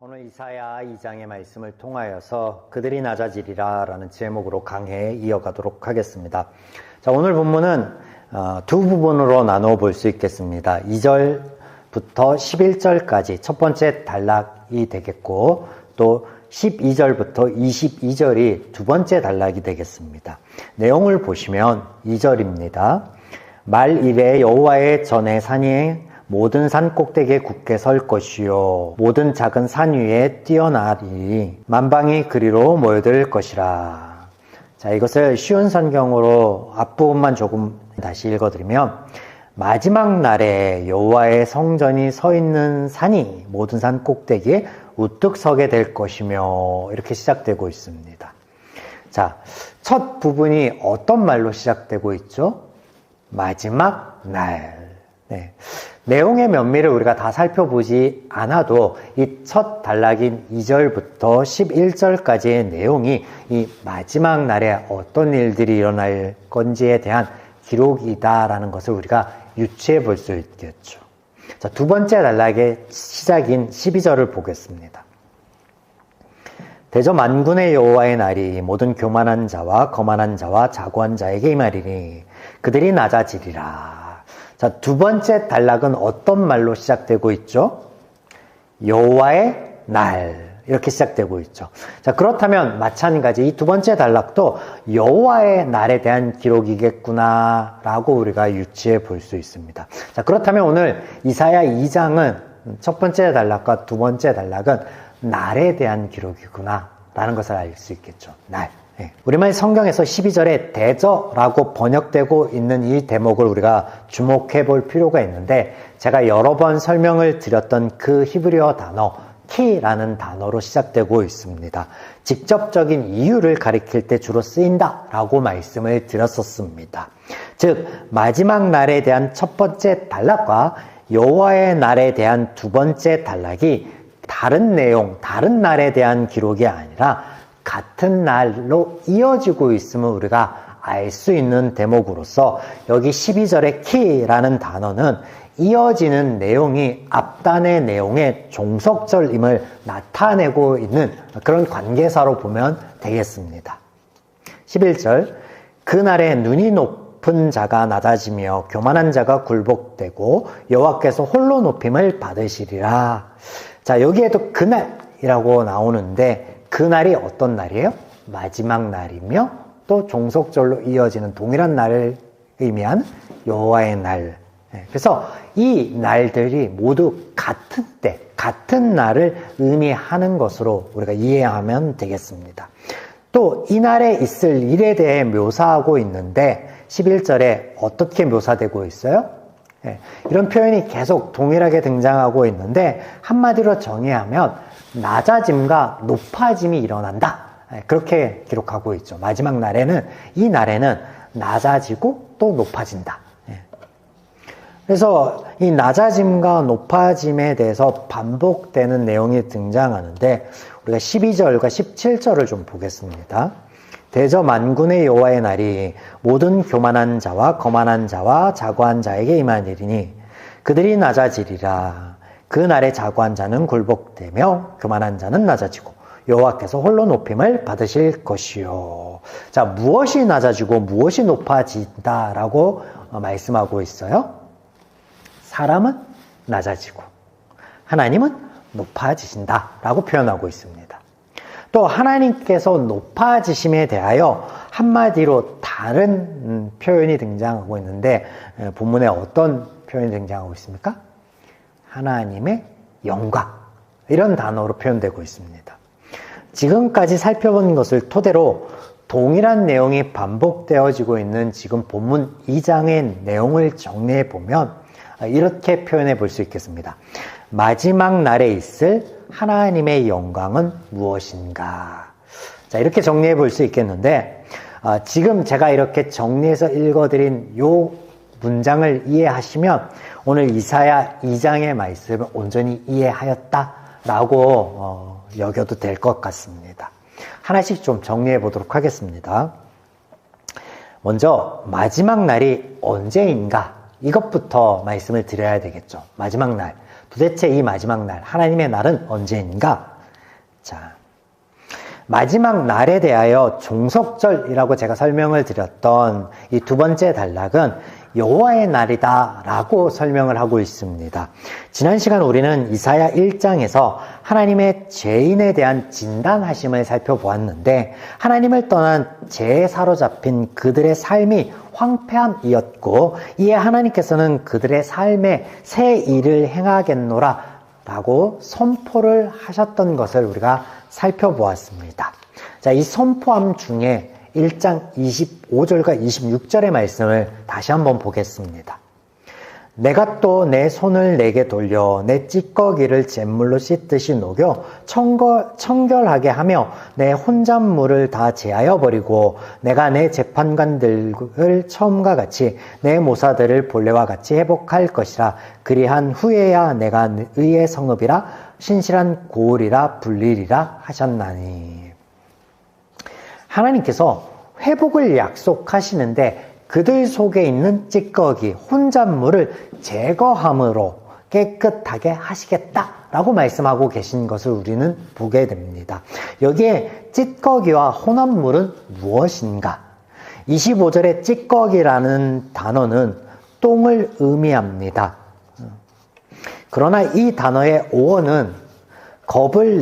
오늘 이사야 2장의 말씀을 통하여서 그들이 낮아지리라 라는 제목으로 강해 이어가도록 하겠습니다. 자, 오늘 본문은 두 부분으로 나누어 볼 수 있겠습니다. 2절부터 11절까지 첫 번째 단락이 되겠고, 또 12절부터 22절이 두 번째 단락이 되겠습니다. 내용을 보시면 2절입니다. 말 이래 여호와의 전에 산이 모든 산 꼭대기에 굳게 설 것이요 모든 작은 산 위에 뛰어나리 만방이 그리로 모여들 것이라. 자, 이것을 쉬운 성경으로 앞부분만 조금 다시 읽어드리면, 마지막 날에 여호와의 성전이 서 있는 산이 모든 산 꼭대기에 우뚝 서게 될 것이며, 이렇게 시작되고 있습니다. 자, 첫 부분이 어떤 말로 시작되고 있죠? 마지막 날. 네. 내용의 면밀을 우리가 다 살펴보지 않아도 이 첫 단락인 2절부터 11절까지의 내용이 이 마지막 날에 어떤 일들이 일어날 건지에 대한 기록이다라는 것을 우리가 유추해 볼 수 있겠죠. 자, 두 번째 단락의 시작인 12절을 보겠습니다. 대저 만군의 여호와의 날이 모든 교만한 자와 거만한 자와 자고한 자에게 임하리니 그들이 낮아지리라. 자, 두 번째 단락은 어떤 말로 시작되고 있죠? 여호와의 날, 이렇게 시작되고 있죠. 자, 그렇다면 마찬가지 이 두 번째 단락도 여호와의 날에 대한 기록이겠구나 라고 우리가 유추해 볼 수 있습니다. 자, 그렇다면 오늘 이사야 2장은 첫 번째 단락과 두 번째 단락은 날에 대한 기록이구나 라는 것을 알 수 있겠죠. 날. 우리말 성경에서 12절에 대저라고 번역되고 있는 이 대목을 우리가 주목해 볼 필요가 있는데, 제가 여러 번 설명을 드렸던 그 히브리어 단어 키라는 단어로 시작되고 있습니다. 직접적인 이유를 가리킬 때 주로 쓰인다라고 말씀을 드렸었습니다. 즉, 마지막 날에 대한 첫 번째 단락과 여호와의 날에 대한 두 번째 단락이 다른 내용, 다른 날에 대한 기록이 아니라 같은 날로 이어지고 있음을 우리가 알 수 있는 대목으로서, 여기 12절의 키라는 단어는 이어지는 내용이 앞단의 내용의 종속절임을 나타내고 있는 그런 관계사로 보면 되겠습니다. 11절, 그날에 눈이 높은 자가 낮아지며 교만한 자가 굴복되고 여호와께서 홀로 높임을 받으시리라. 자, 여기에도 그날이라고 나오는데, 그날이 어떤 날이에요? 마지막 날이며 또 종속절로 이어지는 동일한 날을 의미한 여호와의 날. 그래서 이 날들이 모두 같은 때, 같은 날을 의미하는 것으로 우리가 이해하면 되겠습니다. 또 이 날에 있을 일에 대해 묘사하고 있는데 11절에 어떻게 묘사되고 있어요? 이런 표현이 계속 동일하게 등장하고 있는데, 한마디로 정의하면 낮아짐과 높아짐이 일어난다, 그렇게 기록하고 있죠. 마지막 날에는, 이 날에는 낮아지고 또 높아진다. 그래서 이 낮아짐과 높아짐에 대해서 반복되는 내용이 등장하는데, 우리가 12절과 17절을 좀 보겠습니다. 대저 만군의 여호와의 날이 모든 교만한 자와 거만한 자와 자고한 자에게 임하리니 그들이 낮아지리라. 그 날에 자고한 자는 굴복되며 교만한 자는 낮아지고 여호와께서 홀로 높임을 받으실 것이요. 자, 무엇이 낮아지고 무엇이 높아진다라고 말씀하고 있어요? 사람은 낮아지고 하나님은 높아지신다라고 표현하고 있습니다. 또 하나님께서 높아지심에 대하여 한마디로 다른 표현이 등장하고 있는데, 본문에 어떤 표현이 등장하고 있습니까? 하나님의 영광, 이런 단어로 표현되고 있습니다. 지금까지 살펴본 것을 토대로 동일한 내용이 반복되어지고 있는 지금 본문 2장의 내용을 정리해 보면 이렇게 표현해 볼 수 있겠습니다. 마지막 날에 있을 하나님의 영광은 무엇인가? 자, 이렇게 정리해 볼 수 있겠는데, 지금 제가 이렇게 정리해서 읽어드린 요 문장을 이해하시면 오늘 이사야 2장의 말씀을 온전히 이해하였다라고 여겨도 될 것 같습니다. 하나씩 좀 정리해 보도록 하겠습니다. 먼저 마지막 날이 언제인가? 이것부터 말씀을 드려야 되겠죠. 마지막 날. 도대체 이 마지막 날, 하나님의 날은 언제인가? 자, 마지막 날에 대하여 종속절이라고 제가 설명을 드렸던 이 두 번째 단락은 여호와의 날이다 라고 설명을 하고 있습니다. 지난 시간 우리는 이사야 1장에서 하나님의 죄인에 대한 진단하심을 살펴보았는데 하나님을 떠난 죄에 사로잡힌 그들의 삶이 황폐함이었고 이에 하나님께서는 그들의 삶에 새 일을 행하겠노라 라고 선포를 하셨던 것을 우리가 살펴보았습니다. 자, 이 선포함 중에 1장 25절과 26절의 말씀을 다시 한번 보겠습니다. 내가 또 내 손을 내게 돌려 내 찌꺼기를 잿물로 씻듯이 녹여 청결하게 하며 내 혼잣물을 다 제하여 버리고 내가 내 재판관들을 처음과 같이 내 모사들을 본래와 같이 회복할 것이라. 그리한 후에야 내가 의의 성읍이라 신실한 고을이라 불리리라 하셨나니. 하나님께서 회복을 약속하시는데 그들 속에 있는 찌꺼기, 혼잣물을 제거함으로 깨끗하게 하시겠다라고 말씀하고 계신 것을 우리는 보게 됩니다. 여기에 찌꺼기와 혼합물은 무엇인가? 25절의 찌꺼기라는 단어는 똥을 의미합니다. 그러나 이 단어의 어원은 겁을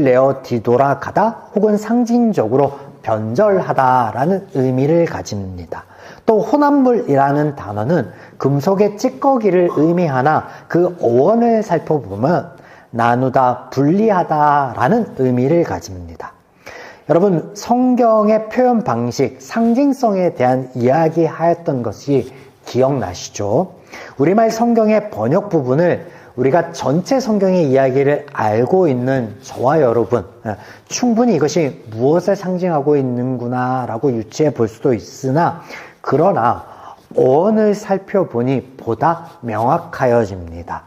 내어 뒤돌아가다 혹은 상징적으로 변절하다라는 의미를 가집니다. 또 혼합물이라는 단어는 금속의 찌꺼기를 의미하나 그 어원을 살펴보면 나누다, 분리하다라는 의미를 가집니다. 여러분, 성경의 표현 방식, 상징성에 대한 이야기하였던 것이 기억나시죠? 우리말 성경의 번역 부분을 우리가 전체 성경의 이야기를 알고 있는 저와 여러분, 충분히 이것이 무엇을 상징하고 있는구나 라고 유추해 볼 수도 있으나, 그러나 어원을 살펴보니 보다 명확하여집니다.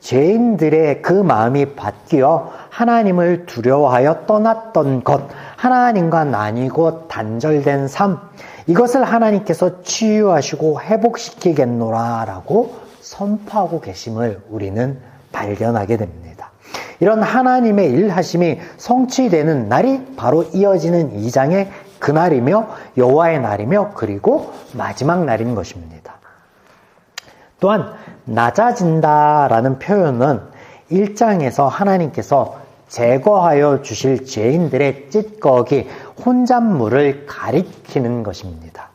죄인들의 그 마음이 바뀌어 하나님을 두려워하여 떠났던 것, 하나님과 나뉘고 단절된 삶, 이것을 하나님께서 치유하시고 회복시키겠노라 라고 선포하고 계심을 우리는 발견하게 됩니다. 이런 하나님의 일하심이 성취되는 날이 바로 이어지는 2장의 그날이며 여호와의 날이며 그리고 마지막 날인 것입니다. 또한 낮아진다라는 표현은 1장에서 하나님께서 제거하여 주실 죄인들의 찌꺼기, 혼잣물을 가리키는 것입니다.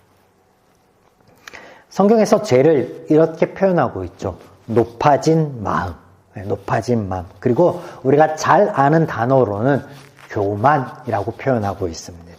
성경에서 죄를 이렇게 표현하고 있죠. 높아진 마음, 높아진 마음. 그리고 우리가 잘 아는 단어로는 교만이라고 표현하고 있습니다.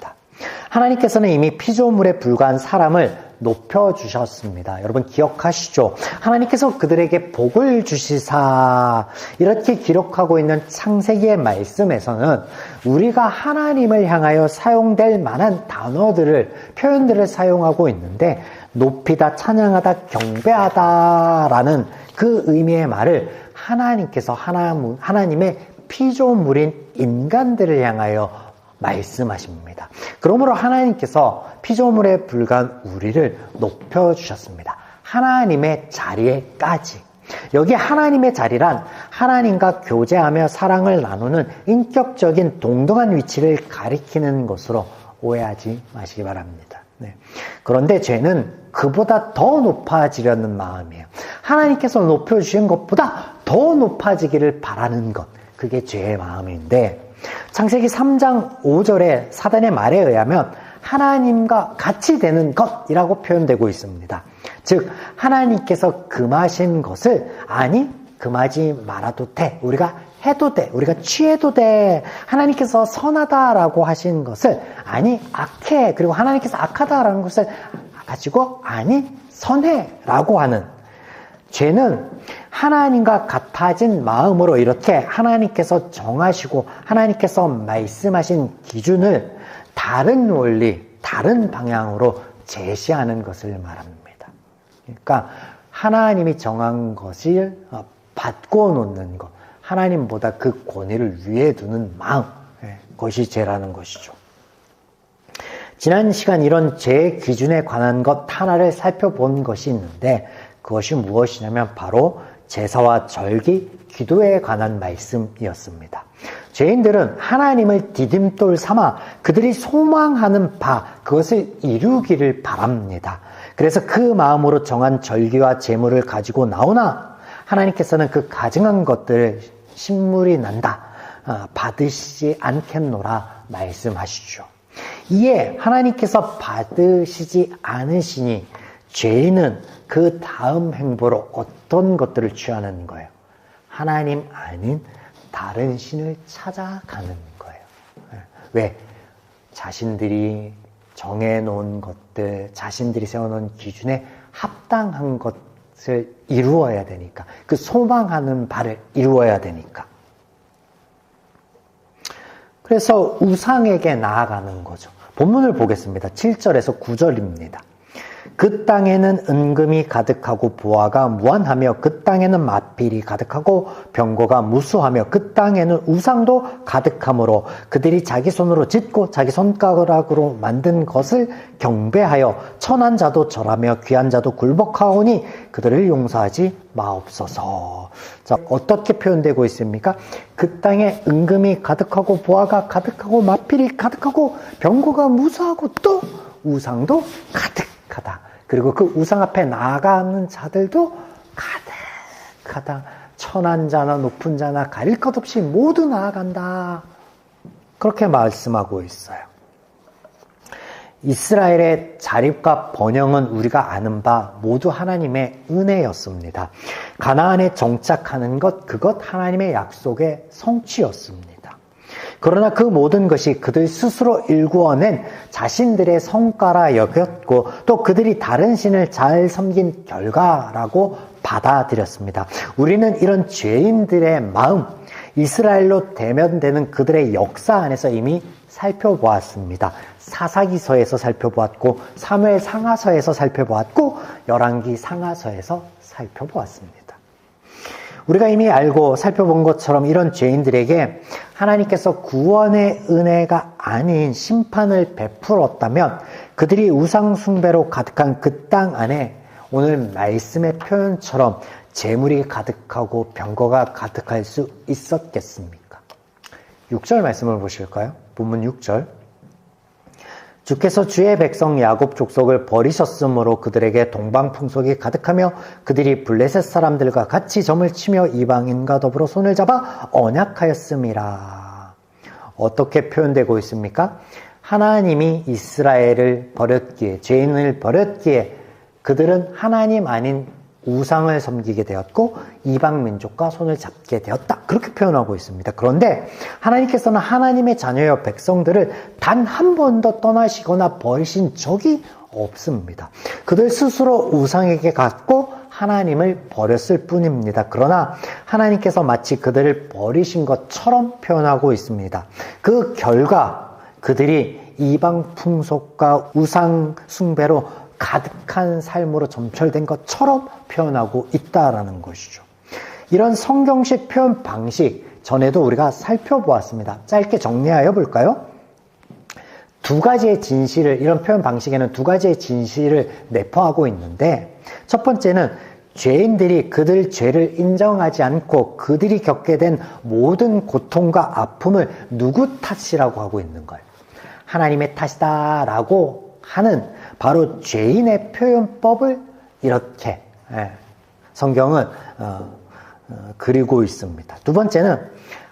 하나님께서는 이미 피조물에 불과한 사람을 높여주셨습니다. 여러분 기억하시죠? 하나님께서 그들에게 복을 주시사 이렇게 기록하고 있는 창세기의 말씀에서는 우리가 하나님을 향하여 사용될 만한 단어들을, 표현들을 사용하고 있는데 높이다, 찬양하다, 경배하다라는 그 의미의 말을 하나님께서 하나님의 피조물인 인간들을 향하여 말씀하십니다. 그러므로 하나님께서 피조물에 불과한 우리를 높여주셨습니다. 하나님의 자리에까지. 여기 하나님의 자리란 하나님과 교제하며 사랑을 나누는 인격적인 동등한 위치를 가리키는 것으로 오해하지 마시기 바랍니다. 네. 그런데 죄는 그보다 더 높아지려는 마음이에요. 하나님께서 높여주신 것보다 더 높아지기를 바라는 것, 그게 죄의 마음인데 창세기 3장 5절에 사단의 말에 의하면 하나님과 같이 되는 것이라고 표현되고 있습니다. 즉 하나님께서 금하신 것을 아니 금하지 말아도 돼, 우리가 해도 돼, 우리가 취해도 돼, 하나님께서 선하다라고 하신 것을 아니 악해, 그리고 하나님께서 악하다라는 것을 가지고 아니 선해라고 하는, 죄는 하나님과 같아진 마음으로 이렇게 하나님께서 정하시고 하나님께서 말씀하신 기준을 다른 원리, 다른 방향으로 제시하는 것을 말합니다. 그러니까 하나님이 정한 것을 받고 놓는 것, 하나님보다 그 권위를 위에 두는 마음, 그것이 죄라는 것이죠. 지난 시간 이런 죄의 기준에 관한 것 하나를 살펴본 것이 있는데 그것이 무엇이냐면 바로 제사와 절기, 기도에 관한 말씀이었습니다. 죄인들은 하나님을 디딤돌 삼아 그들이 소망하는 바, 그것을 이루기를 바랍니다. 그래서 그 마음으로 정한 절기와 제물을 가지고 나오나 하나님께서는 그 가증한 것들을 신물이 난다, 받으시지 않겠노라 말씀하시죠. 이에 하나님께서 받으시지 않으시니 죄인은 그 다음 행보로 어떤 것들을 취하는 거예요? 하나님 아닌 다른 신을 찾아가는 거예요. 왜? 자신들이 정해놓은 것들, 자신들이 세워놓은 기준에 합당한 것을 이루어야 되니까, 그 소망하는 바를 이루어야 되니까. 그래서 우상에게 나아가는 거죠. 본문을 보겠습니다. 7절에서 9절입니다. 그 땅에는 은금이 가득하고 보화가 무한하며 그 땅에는 마필이 가득하고 병거가 무수하며 그 땅에는 우상도 가득하므로 그들이 자기 손으로 짓고 자기 손가락으로 만든 것을 경배하여 천한 자도 절하며 귀한 자도 굴복하오니 그들을 용서하지 마옵소서. 자, 어떻게 표현되고 있습니까? 그 땅에 은금이 가득하고 보화가 가득하고 마필이 가득하고 병거가 무수하고 또 우상도 가득하다. 그리고 그 우상 앞에 나아가는 자들도 가득하다. 천한 자나 높은 자나 가릴 것 없이 모두 나아간다. 그렇게 말씀하고 있어요. 이스라엘의 자립과 번영은 우리가 아는 바 모두 하나님의 은혜였습니다. 가나안에 정착하는 것, 그것 하나님의 약속의 성취였습니다. 그러나 그 모든 것이 그들 스스로 일구어낸 자신들의 성과라 여겼고 또 그들이 다른 신을 잘 섬긴 결과라고 받아들였습니다. 우리는 이런 죄인들의 마음, 이스라엘로 대면되는 그들의 역사 안에서 이미 살펴보았습니다. 사사기서에서 살펴보았고 사무엘 상하서에서 살펴보았고 열왕기 상하서에서 살펴보았습니다. 우리가 이미 알고 살펴본 것처럼 이런 죄인들에게 하나님께서 구원의 은혜가 아닌 심판을 베풀었다면 그들이 우상 숭배로 가득한 그 땅 안에 오늘 말씀의 표현처럼 재물이 가득하고 병거가 가득할 수 있었겠습니까? 6절 말씀을 보실까요? 본문 6절. 주께서 주의 백성 야곱 족속을 버리셨으므로 그들에게 동방풍속이 가득하며 그들이 블레셋 사람들과 같이 점을 치며 이방인과 더불어 손을 잡아 언약하였음이라. 어떻게 표현되고 있습니까? 하나님이 이스라엘을 버렸기에, 죄인을 버렸기에 그들은 하나님 아닌 우상을 섬기게 되었고 이방 민족과 손을 잡게 되었다. 그렇게 표현하고 있습니다. 그런데 하나님께서는 하나님의 자녀여 백성들을 단 한 번도 떠나시거나 버리신 적이 없습니다. 그들 스스로 우상에게 갔고 하나님을 버렸을 뿐입니다. 그러나 하나님께서 마치 그들을 버리신 것처럼 표현하고 있습니다. 그 결과 그들이 이방 풍속과 우상 숭배로 가득한 삶으로 점철된 것처럼 표현하고 있다라는 것이죠. 이런 성경식 표현 방식 전에도 우리가 살펴보았습니다. 짧게 정리하여 볼까요? 두 가지의 진실을, 이런 표현 방식에는 두 가지의 진실을 내포하고 있는데 첫 번째는 죄인들이 그들 죄를 인정하지 않고 그들이 겪게 된 모든 고통과 아픔을 누구 탓이라고 하고 있는 거예요. 하나님의 탓이다라고 하는 바로 죄인의 표현법을 이렇게 성경은 그리고 있습니다. 두 번째는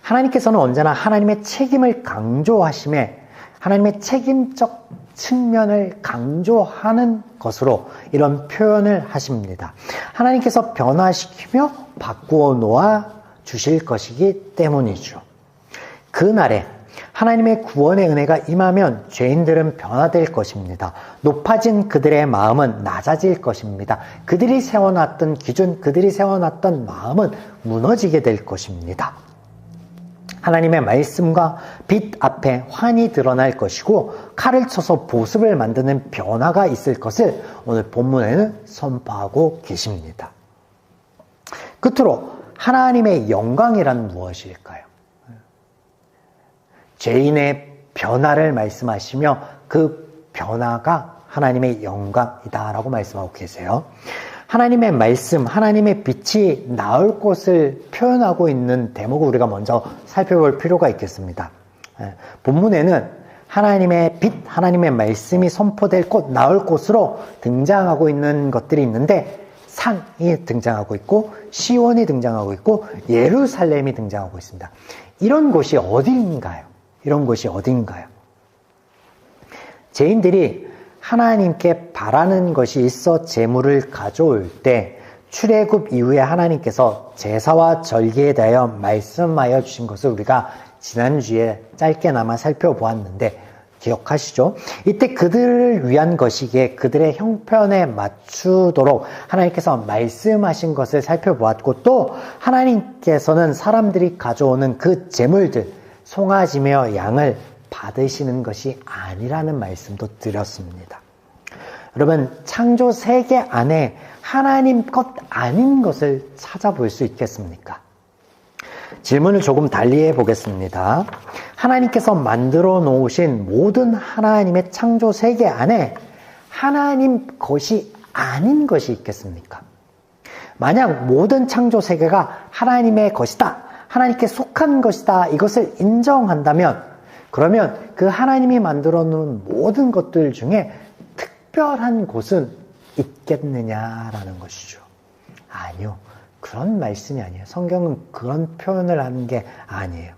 하나님께서는 언제나 하나님의 책임을 강조하심에 하나님의 책임적 측면을 강조하는 것으로 이런 표현을 하십니다. 하나님께서 변화시키며 바꾸어 놓아 주실 것이기 때문이죠. 그날에 하나님의 구원의 은혜가 임하면 죄인들은 변화될 것입니다. 높아진 그들의 마음은 낮아질 것입니다. 그들이 세워놨던 기준, 그들이 세워놨던 마음은 무너지게 될 것입니다. 하나님의 말씀과 빛 앞에 환히 드러날 것이고 칼을 쳐서 보습을 만드는 변화가 있을 것을 오늘 본문에는 선포하고 계십니다. 끝으로 하나님의 영광이란 무엇일까요? 죄인의 변화를 말씀하시며 그 변화가 하나님의 영광이다라고 말씀하고 계세요. 하나님의 말씀, 하나님의 빛이 나올 곳을 표현하고 있는 대목을 우리가 먼저 살펴볼 필요가 있겠습니다. 본문에는 하나님의 빛, 하나님의 말씀이 선포될 곳, 나올 곳으로 등장하고 있는 것들이 있는데 산이 등장하고 있고 시온이 등장하고 있고 예루살렘이 등장하고 있습니다. 이런 곳이 어딘가요? 이런 곳이 어딘가요? 죄인들이 하나님께 바라는 것이 있어 제물을 가져올 때 출애굽 이후에 하나님께서 제사와 절기에 대하여 말씀하여 주신 것을 우리가 지난주에 짧게나마 살펴보았는데 기억하시죠? 이때 그들을 위한 것이기에 그들의 형편에 맞추도록 하나님께서 말씀하신 것을 살펴보았고 또 하나님께서는 사람들이 가져오는 그 제물들 송아지며 양을 받으시는 것이 아니라는 말씀도 드렸습니다. 여러분 창조 세계 안에 하나님 것 아닌 것을 찾아볼 수 있겠습니까? 질문을 조금 달리 해보겠습니다. 하나님께서 만들어 놓으신 모든 하나님의 창조 세계 안에 하나님 것이 아닌 것이 있겠습니까? 만약 모든 창조 세계가 하나님의 것이다, 하나님께 속한 것이다, 이것을 인정한다면 그러면 그 하나님이 만들어 놓은 모든 것들 중에 특별한 곳은 있겠느냐라는 것이죠. 아니요. 그런 말씀이 아니에요. 성경은 그런 표현을 하는 게 아니에요.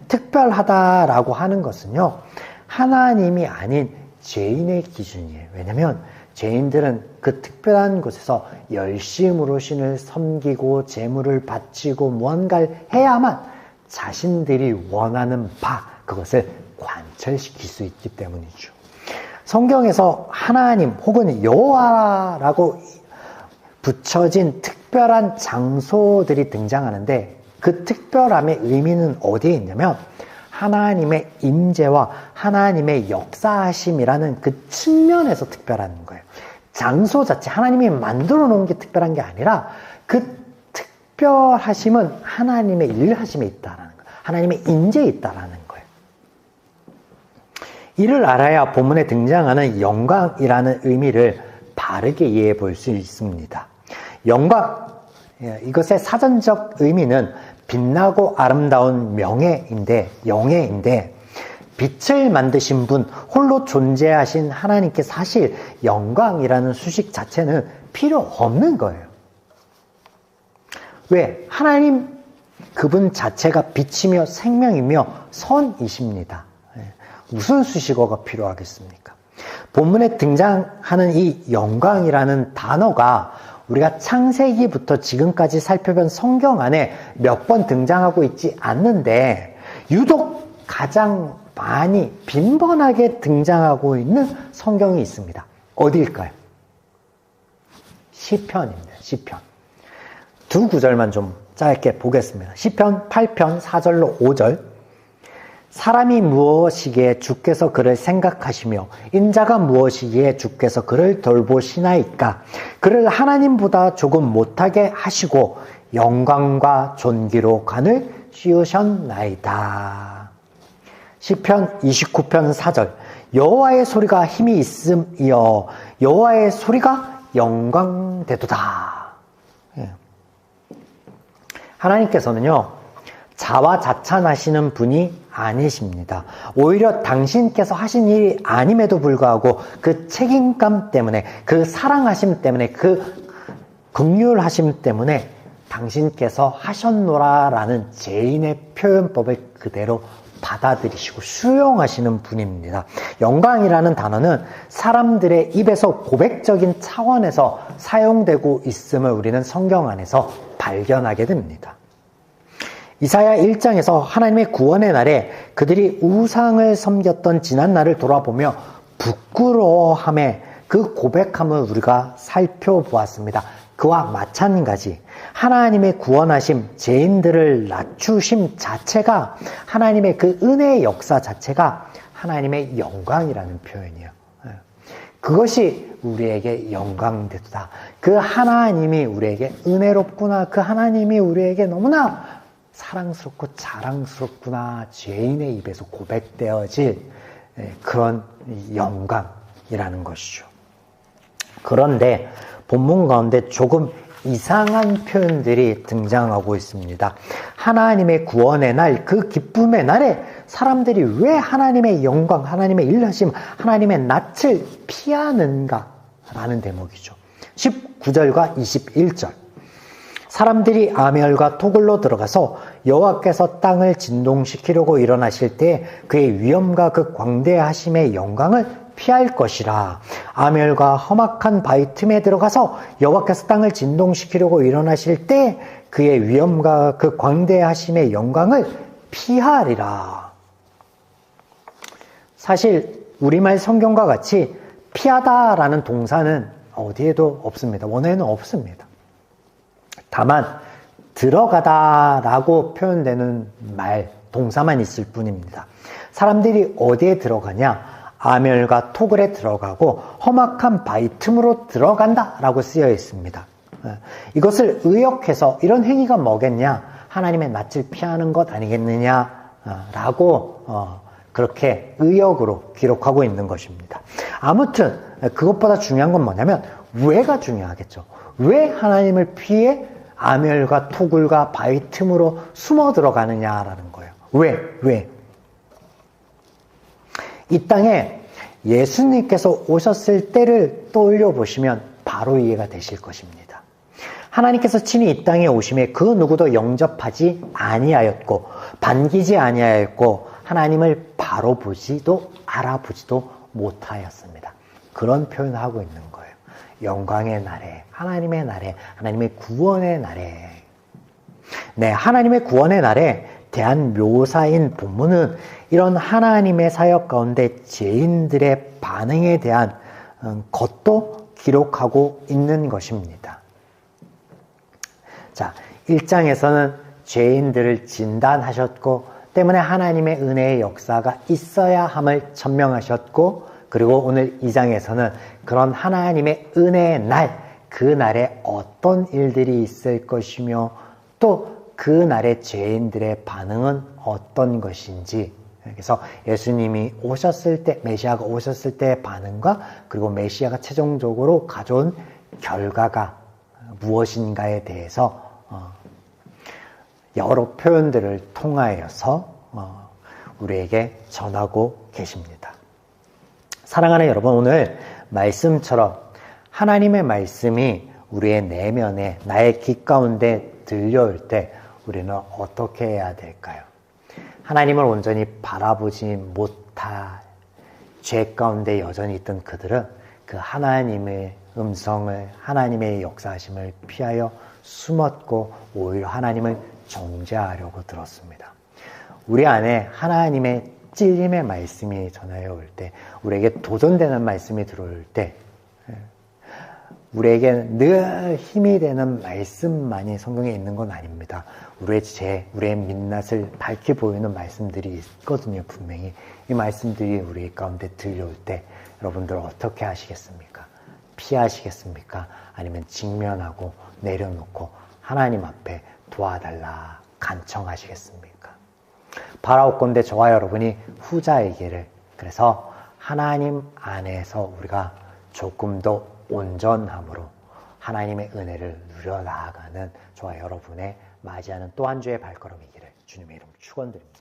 특별하다라고 하는 것은요, 하나님이 아닌 죄인의 기준이에요. 왜냐하면 죄인들은 그 특별한 곳에서 열심으로 신을 섬기고 제물을 바치고 무언가를 해야만 자신들이 원하는 바 그것을 관철시킬 수 있기 때문이죠. 성경에서 하나님 혹은 여호와라고 붙여진 특별한 장소들이 등장하는데 그 특별함의 의미는 어디에 있냐면 하나님의 임재와 하나님의 역사하심이라는 그 측면에서 특별한 거예요. 장소 자체, 하나님이 만들어 놓은 게 특별한 게 아니라 그 특별하심은 하나님의 일하심에 있다라는 거예요. 하나님의 임재에 있다라는 거예요. 이를 알아야 본문에 등장하는 영광이라는 의미를 바르게 이해해 볼 수 있습니다. 영광, 이것의 사전적 의미는 빛나고 아름다운 명예인데, 영예인데 빛을 만드신 분, 홀로 존재하신 하나님께 사실 영광이라는 수식 자체는 필요 없는 거예요. 왜? 하나님 그분 자체가 빛이며 생명이며 선이십니다. 무슨 수식어가 필요하겠습니까? 본문에 등장하는 이 영광이라는 단어가 우리가 창세기부터 지금까지 살펴본 성경 안에 몇 번 등장하고 있지 않는데 유독 가장 많이 빈번하게 등장하고 있는 성경이 있습니다. 어디일까요? 시편입니다. 시편. 두 구절만 좀 짧게 보겠습니다. 시편 8편 4절로 5절. 사람이 무엇이기에 주께서 그를 생각하시며 인자가 무엇이기에 주께서 그를 돌보시나이까. 그를 하나님보다 조금 못하게 하시고 영광과 존귀로 관을 씌우셨나이다. 시편 29편 4절. 여호와의 소리가 힘이 있음이여 여호와의 소리가 영광되도다. 하나님께서는요 자화자찬하시는 분이 아니십니다. 오히려 당신께서 하신 일이 아님에도 불구하고 그 책임감 때문에, 그 사랑하심 때문에, 그 긍휼하심 때문에 당신께서 하셨노라라는 죄인의 표현법을 그대로 받아들이시고 수용하시는 분입니다. 영광이라는 단어는 사람들의 입에서 고백적인 차원에서 사용되고 있음을 우리는 성경 안에서 발견하게 됩니다. 이사야 1장에서 하나님의 구원의 날에 그들이 우상을 섬겼던 지난 날을 돌아보며 부끄러워함에 그 고백함을 우리가 살펴보았습니다. 그와 마찬가지 하나님의 구원하심, 죄인들을 낮추심 자체가 하나님의 그 은혜의 역사 자체가 하나님의 영광이라는 표현이에요. 그것이 우리에게 영광되도다. 그 하나님이 우리에게 은혜롭구나. 그 하나님이 우리에게 너무나 사랑스럽고 자랑스럽구나. 죄인의 입에서 고백되어질 그런 영광이라는 것이죠. 그런데 본문 가운데 조금 이상한 표현들이 등장하고 있습니다. 하나님의 구원의 날, 그 기쁨의 날에 사람들이 왜 하나님의 영광, 하나님의 일하심, 하나님의 낯을 피하는가? 라는 대목이죠. 19절과 21절. 사람들이 아멜과 토굴로 들어가서 여호와께서 땅을 진동시키려고 일어나실 때 그의 위엄과 그 광대하심의 영광을 피할 것이라. 아멜과 험악한 바위 틈에 들어가서 여호와께서 땅을 진동시키려고 일어나실 때 그의 위엄과 그 광대하심의 영광을 피하리라. 사실 우리말 성경과 같이 피하다라는 동사는 어디에도 없습니다. 원어에는 없습니다. 다만 들어가다라고 표현되는 말, 동사만 있을 뿐입니다. 사람들이 어디에 들어가냐? 아멜과 토굴에 들어가고 험악한 바위 틈으로 들어간다라고 쓰여 있습니다. 이것을 의역해서 이런 행위가 뭐겠냐? 하나님의 낯을 피하는 것 아니겠느냐라고 그렇게 의역으로 기록하고 있는 것입니다. 아무튼 그것보다 중요한 건 뭐냐면 왜가 중요하겠죠. 왜 하나님을 피해 아멜과 토굴과 바위 틈으로 숨어 들어가느냐라는 거예요. 왜? 이 땅에 예수님께서 오셨을 때를 떠올려 보시면 바로 이해가 되실 것입니다. 하나님께서 친히 이 땅에 오심에 그 누구도 영접하지 아니하였고 반기지 아니하였고 하나님을 바로 보지도 알아보지도 못하였습니다. 그런 표현을 하고 있는 거예요. 영광의 날에, 하나님의 날에, 하나님의 구원의 날에. 네, 하나님의 구원의 날에 대한 묘사인 본문은 이런 하나님의 사역 가운데 죄인들의 반응에 대한 것도 기록하고 있는 것입니다. 자, 1장에서는 죄인들을 진단하셨고 때문에 하나님의 은혜의 역사가 있어야 함을 천명하셨고 그리고 오늘 2장에서는 그런 하나님의 은혜의 날, 그 날에 어떤 일들이 있을 것이며 또 그 날의 죄인들의 반응은 어떤 것인지 그래서 예수님이 오셨을 때, 메시아가 오셨을 때의 반응과 그리고 메시아가 최종적으로 가져온 결과가 무엇인가에 대해서 여러 표현들을 통하여서 우리에게 전하고 계십니다. 사랑하는 여러분, 오늘 말씀처럼 하나님의 말씀이 우리의 내면에 나의 귀 가운데 들려올 때 우리는 어떻게 해야 될까요? 하나님을 온전히 바라보지 못할 죄 가운데 여전히 있던 그들은 그 하나님의 음성을, 하나님의 역사하심을 피하여 숨었고 오히려 하나님을 정죄하려고 들었습니다. 우리 안에 하나님의 찔림의 말씀이 전하여 올 때, 우리에게 도전되는 말씀이 들어올 때 우리에게 늘 힘이 되는 말씀만이 성경에 있는 건 아닙니다. 우리의 죄, 우리의 민낯을 밝히 보이는 말씀들이 있거든요. 분명히 이 말씀들이 우리 가운데 들려올 때 여러분들 어떻게 하시겠습니까? 피하시겠습니까? 아니면 직면하고 내려놓고 하나님 앞에 도와달라 간청하시겠습니까? 바라옵건대 저와 여러분이 후자이기를, 그래서 하나님 안에서 우리가 조금 더 온전함으로 하나님의 은혜를 누려 나아가는 저와 여러분의 맞이하는 또 한 주의 발걸음이기를 주님의 이름으로 축원드립니다.